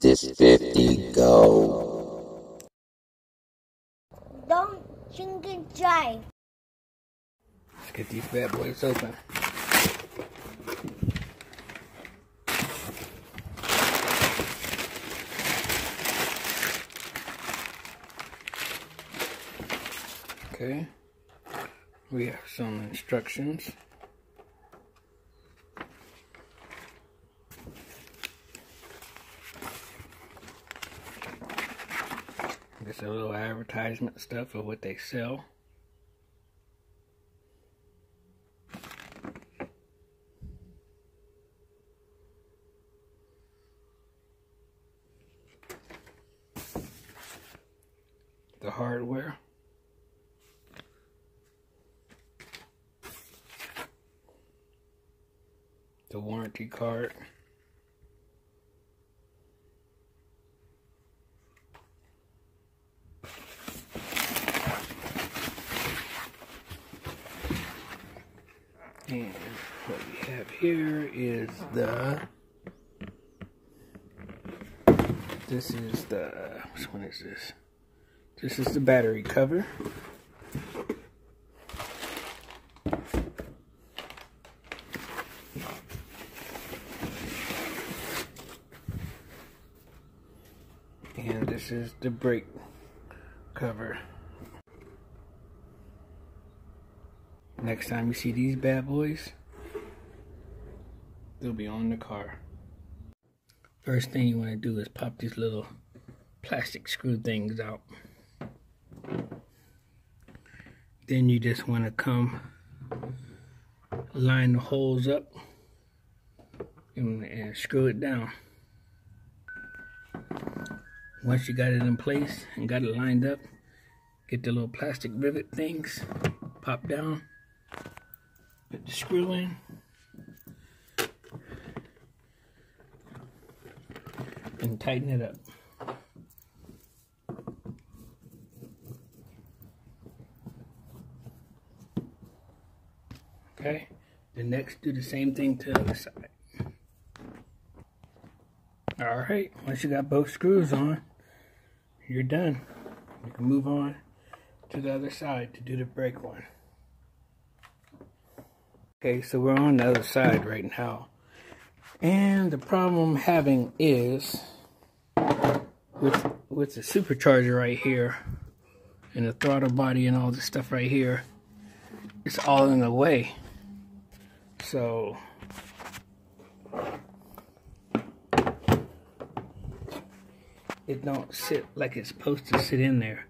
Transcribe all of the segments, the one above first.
This 50 go. Don't drink and drive. Let's get these bad boys open. Okay, we have some instructions. There's a little advertisement stuff of what they sell. The hardware. The warranty card. And what we have here is this is the, which one is this? This is the battery cover. And this is the brake cover. Next time you see these bad boys, they'll be on the car. First thing you want to do is pop these little plastic screw things out. Then you just want to come line the holes up and screw it down. Once you got it in place and got it lined up, get the little plastic rivet things, pop down, put the screw in, and tighten it up. Okay, then next do the same thing to the other side. Alright, once you got both screws on, you're done. You can move on to the other side to do the brake one. Okay, so we're on the other side right now. And the problem I'm having is with the supercharger right here and the throttle body and all this stuff right here, it's all in the way. So it don't sit like it's supposed to sit in there.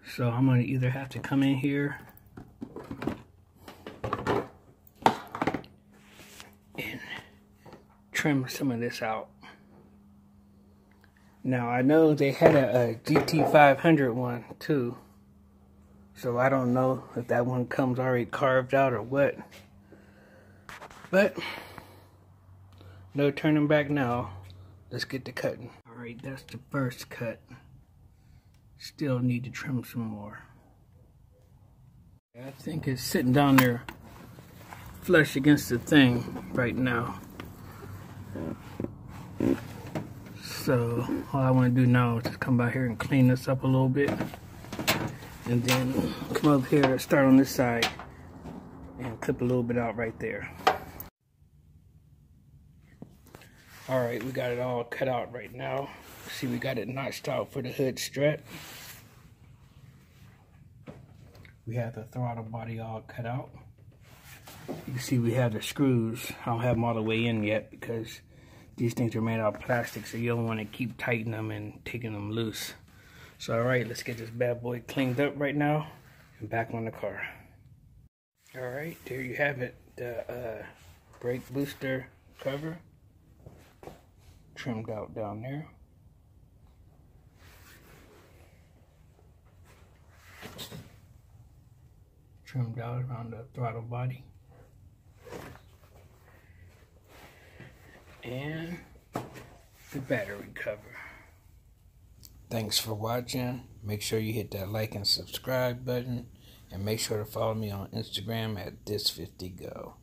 So I'm going to either have to come in here and trim some of this out. Now I know they had a GT500 one too, so I don't know if that one comes already carved out or what, but no turning back now. Let's get to cutting. Alright, that's the first cut. Still need to trim some more. I think it's sitting down there flush against the thing right now. So all I want to do now is just come by here and clean this up a little bit, and then come over here, start on this side, and clip a little bit out right there. Alright, we got it all cut out right now. See, we got it notched out for the hood strut. We have the throttle body all cut out. You can see we have the screws. I don't have them all the way in yet because these things are made out of plastic, so you don't want to keep tightening them and taking them loose. So alright, let's get this bad boy cleaned up right now and back on the car. Alright, there you have it. The brake booster cover. Trimmed out down there. Trimmed out around the throttle body. And the battery cover. Thanks for watching. Make sure you hit that like and subscribe button. And make sure to follow me on Instagram at This50Go.